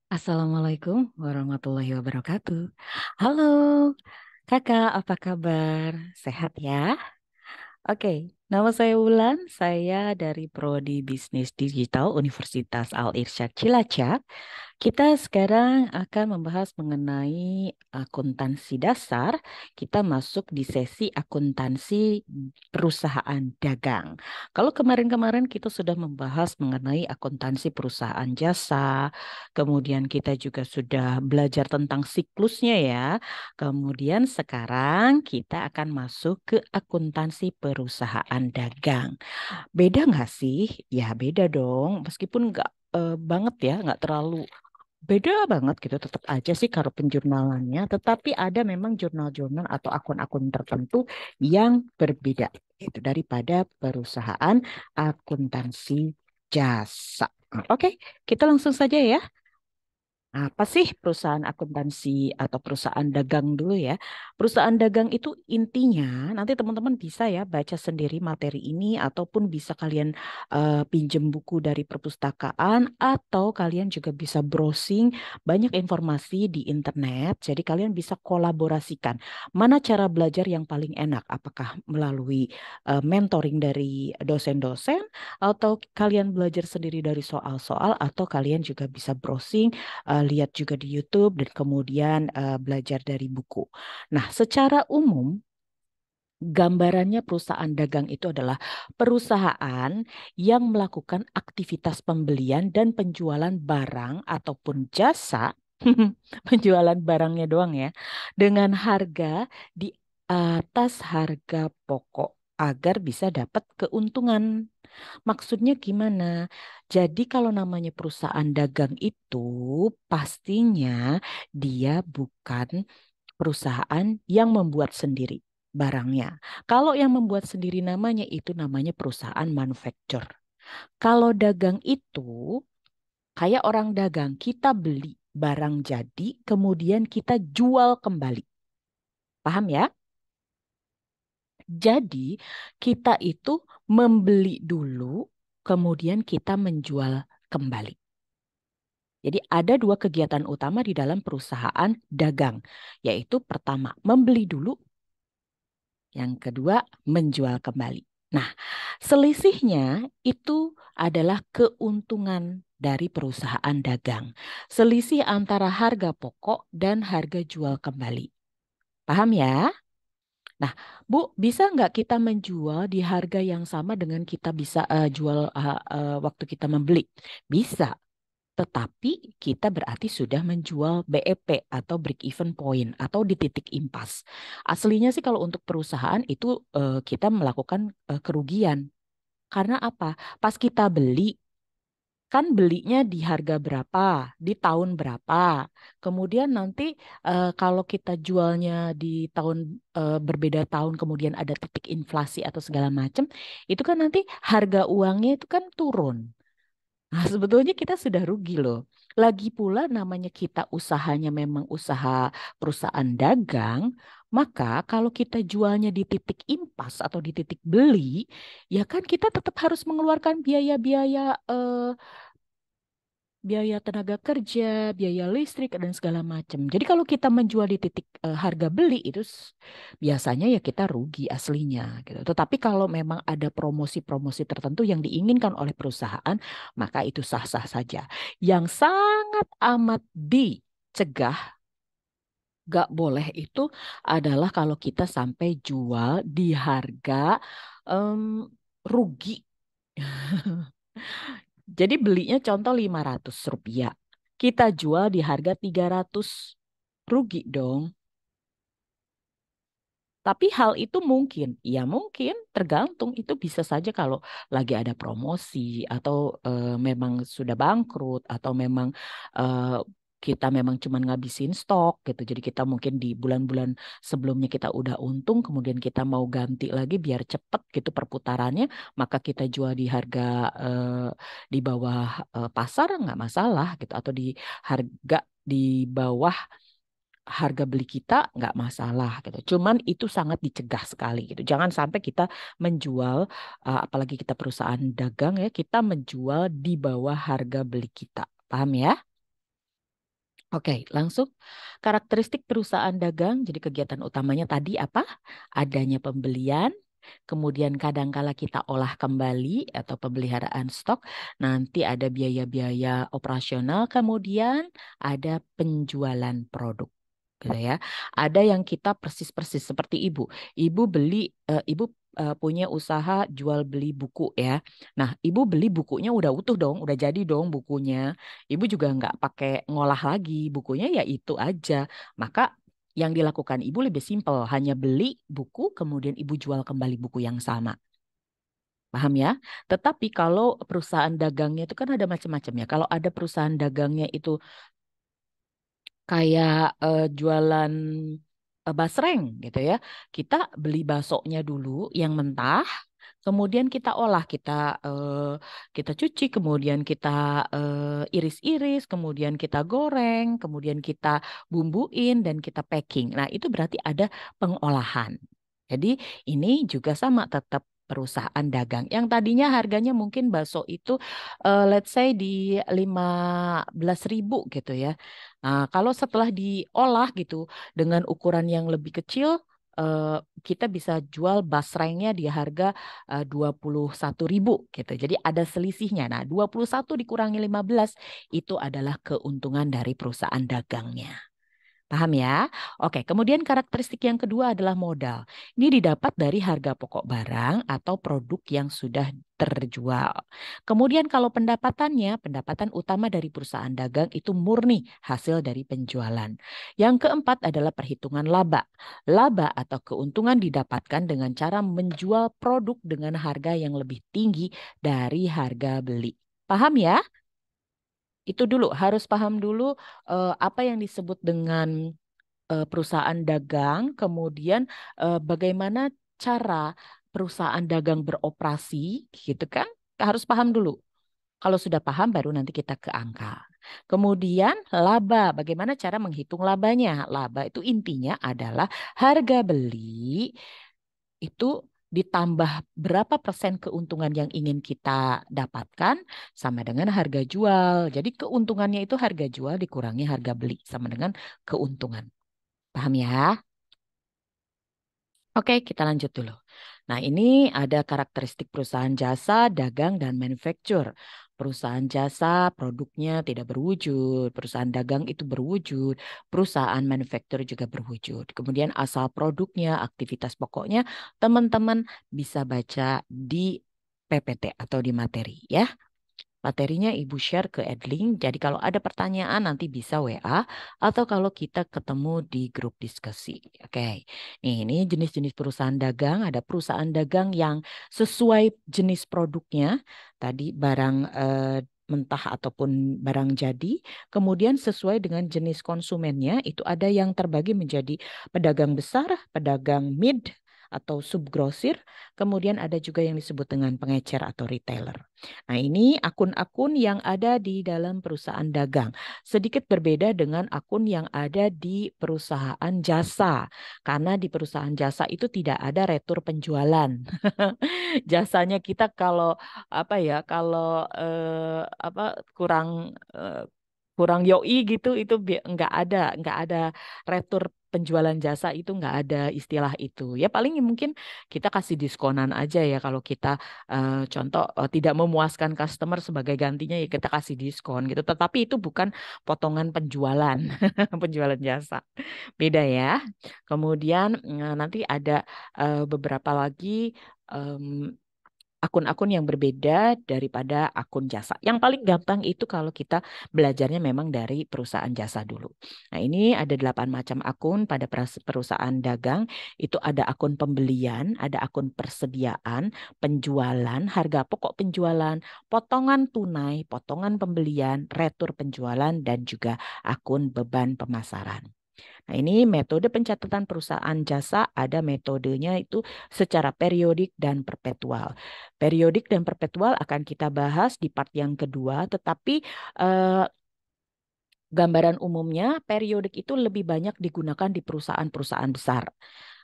Assalamualaikum warahmatullahi wabarakatuh. Halo, kakak, apa kabar? Sehat ya? Oke, nama saya Wulan. Saya dari Prodi Bisnis Digital Universitas Al Irsyad Cilacap. Kita sekarang akan membahas mengenai akuntansi dasar. Kita masuk di sesi akuntansi perusahaan dagang. Kalau kemarin-kemarin kita sudah membahas mengenai akuntansi perusahaan jasa, kemudian kita juga sudah belajar tentang siklusnya ya. Kemudian sekarang kita akan masuk ke akuntansi perusahaan dagang. Beda nggak sih? Ya beda dong. Meskipun nggak banget ya, nggak terlalu beda banget gitu, tetap aja sih kalau penjurnalannya, tetapi ada memang jurnal-jurnal atau akun-akun tertentu yang berbeda itu daripada perusahaan akuntansi jasa. Oke, kita langsung saja ya. Apa sih perusahaan akuntansi atau perusahaan dagang dulu ya? Perusahaan dagang itu intinya nanti teman-teman bisa ya baca sendiri materi ini ataupun bisa kalian pinjem buku dari perpustakaan atau kalian juga bisa browsing banyak informasi di internet. Jadi kalian bisa kolaborasikan mana cara belajar yang paling enak. Apakah melalui mentoring dari dosen-dosen atau kalian belajar sendiri dari soal-soal atau kalian juga bisa browsing lihat juga di YouTube dan kemudian belajar dari buku. Nah, secara umum gambarannya perusahaan dagang itu adalah perusahaan yang melakukan aktivitas pembelian dan penjualan barang ataupun jasa, penjualan barangnya doang ya, dengan harga di atas harga pokok agar bisa dapat keuntungan. Maksudnya gimana? Jadi kalau namanya perusahaan dagang itu pastinya dia bukan perusahaan yang membuat sendiri barangnya. Kalau yang membuat sendiri namanya itu namanya perusahaan manufacture. Kalau dagang itu kayak orang dagang, kita beli barang jadi kemudian kita jual kembali. Paham ya? Jadi kita itu membeli dulu kemudian kita menjual kembali. Jadi ada dua kegiatan utama di dalam perusahaan dagang, yaitu pertama membeli dulu, yang kedua menjual kembali. Nah, selisihnya itu adalah keuntungan dari perusahaan dagang. Selisih antara harga pokok dan harga jual kembali. Paham ya? Nah, Bu, bisa nggak kita menjual di harga yang sama dengan kita bisa jual waktu kita membeli? Bisa. Tetapi kita berarti sudah menjual BEP atau break even point atau di titik impas. Aslinya sih kalau untuk perusahaan itu kita melakukan kerugian. Karena apa? Pas kita beli kan belinya di harga berapa, di tahun berapa. Kemudian nanti kalau kita jualnya di tahun berbeda tahun, kemudian ada titik inflasi atau segala macam, itu kan nanti harga uangnya itu kan turun. Nah, sebetulnya kita sudah rugi loh. Lagi pula namanya kita usahanya memang usaha perusahaan dagang, maka kalau kita jualnya di titik impas atau di titik beli, ya kan kita tetap harus mengeluarkan biaya-biaya biaya tenaga kerja, biaya listrik dan segala macam. Jadi kalau kita menjual di titik harga beli itu biasanya ya kita rugi aslinya gitu. Tetapi kalau memang ada promosi-promosi tertentu yang diinginkan oleh perusahaan, maka itu sah-sah saja. Yang sangat amat dicegah, gak boleh itu adalah kalau kita sampai jual di harga em, rugi. Jadi belinya contoh Rp500. Kita jual di harga 300, rugi dong. Tapi hal itu mungkin, ya mungkin tergantung itu bisa saja kalau lagi ada promosi atau memang sudah bangkrut atau memang eh, kita memang cuma ngabisin stok gitu. Jadi kita mungkin di bulan-bulan sebelumnya kita udah untung, kemudian kita mau ganti lagi biar cepet gitu perputarannya, maka kita jual di harga di bawah pasar nggak masalah gitu atau di harga di bawah harga beli kita nggak masalah gitu. Cuman itu sangat dicegah sekali gitu. Jangan sampai kita menjual, apalagi kita perusahaan dagang ya, kita menjual di bawah harga beli kita. Paham ya? Oke, langsung karakteristik perusahaan dagang. Jadi kegiatan utamanya tadi apa? Adanya pembelian, kemudian kadangkala kita olah kembali atau pemeliharaan stok, nanti ada biaya-biaya operasional, kemudian ada penjualan produk. Gitu ya. Ada yang kita persis-persis seperti ibu. Ibu punya usaha jual beli buku ya. Nah, ibu beli bukunya udah utuh dong, udah jadi dong bukunya. Ibu juga nggak pakai ngolah lagi bukunya ya itu aja. Maka yang dilakukan ibu lebih simpel, hanya beli buku kemudian ibu jual kembali buku yang sama. Paham ya? Tetapi kalau perusahaan dagangnya itu kan ada macam-macam ya. Kalau ada perusahaan dagangnya itu kayak jualan basreng gitu ya. Kita beli baksonya dulu yang mentah, kemudian kita olah, kita cuci, kemudian kita iris-iris, kemudian kita goreng, kemudian kita bumbuin dan kita packing. Nah, itu berarti ada pengolahan. Jadi ini juga sama tetap perusahaan dagang. Yang tadinya harganya mungkin bakso itu let's say di 15.000 gitu ya. Nah, kalau setelah diolah gitu dengan ukuran yang lebih kecil, eh, kita bisa jual basrengnya di harga 21.000 gitu. Jadi ada selisihnya. Nah, 21 dikurangi 15 itu adalah keuntungan dari perusahaan dagangnya. Paham ya? Oke, kemudian karakteristik yang kedua adalah modal. Ini didapat dari harga pokok barang atau produk yang sudah terjual. Kemudian kalau pendapatannya, pendapatan utama dari perusahaan dagang itu murni hasil dari penjualan. Yang keempat adalah perhitungan laba. Laba atau keuntungan didapatkan dengan cara menjual produk dengan harga yang lebih tinggi dari harga beli. Paham ya? Itu dulu, harus paham dulu apa yang disebut dengan perusahaan dagang, kemudian bagaimana cara perusahaan dagang beroperasi, gitu kan? Harus paham dulu. Kalau sudah paham, baru nanti kita ke angka. Kemudian laba, bagaimana cara menghitung labanya? Laba itu intinya adalah harga beli itu ditambah berapa persen keuntungan yang ingin kita dapatkan sama dengan harga jual. Jadi keuntungannya itu harga jual dikurangi harga beli sama dengan keuntungan. Paham ya? Oke, kita lanjut dulu. Nah, ini ada karakteristik perusahaan jasa, dagang, dan manufacture. Perusahaan jasa produknya tidak berwujud, perusahaan dagang itu berwujud, perusahaan manufacture juga berwujud. Kemudian asal produknya, aktivitas pokoknya, teman-teman bisa baca di PPT atau di materi ya. Materinya Ibu share ke Edlink. Jadi kalau ada pertanyaan nanti bisa WA atau kalau kita ketemu di grup diskusi. Oke. Nih, ini jenis-jenis perusahaan dagang. Ada perusahaan dagang yang sesuai jenis produknya. Tadi barang mentah ataupun barang jadi. Kemudian sesuai dengan jenis konsumennya. Itu ada yang terbagi menjadi pedagang besar, pedagang mid, atau subgrosir. Kemudian ada juga yang disebut dengan pengecer atau retailer. Nah, ini akun-akun yang ada di dalam perusahaan dagang. Sedikit berbeda dengan akun yang ada di perusahaan jasa. Karena di perusahaan jasa itu tidak ada retur penjualan. Jasanya kita kalau apa ya, kalau apa kurang eh, kurang yoi gitu itu nggak ada retur penjualan jasa itu nggak ada istilah itu ya paling mungkin kita kasih diskonan aja ya kalau kita contoh tidak memuaskan customer sebagai gantinya ya kita kasih diskon gitu tetapi itu bukan potongan penjualan penjualan jasa beda ya kemudian nanti ada beberapa lagi akun-akun yang berbeda daripada akun jasa. Yang paling gampang itu kalau kita belajarnya memang dari perusahaan jasa dulu. Nah, ini ada 8 macam akun pada perusahaan dagang. Itu ada akun pembelian, ada akun persediaan, penjualan, harga pokok penjualan, potongan tunai, potongan pembelian, retur penjualan, dan juga akun beban pemasaran. Nah, ini metode pencatatan perusahaan jasa ada metodenya itu secara periodik dan perpetual. Periodik dan perpetual akan kita bahas di part yang kedua, tetapi eh, gambaran umumnya periodik itu lebih banyak digunakan di perusahaan-perusahaan besar.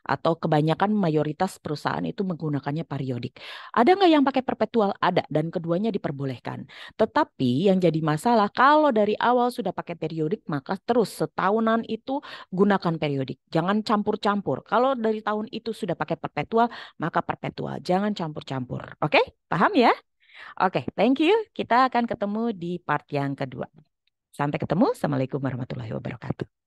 atau kebanyakan mayoritas perusahaan itu menggunakannya periodik. Ada nggak yang pakai perpetual? Ada, dan keduanya diperbolehkan. Tetapi yang jadi masalah kalau dari awal sudah pakai periodik, maka terus setahunan itu gunakan periodik. Jangan campur-campur. Kalau dari tahun itu sudah pakai perpetual, maka perpetual. Jangan campur-campur. Oke? Paham ya? Oke, thank you. Kita akan ketemu di part yang kedua. Sampai ketemu. Assalamualaikum warahmatullahi wabarakatuh.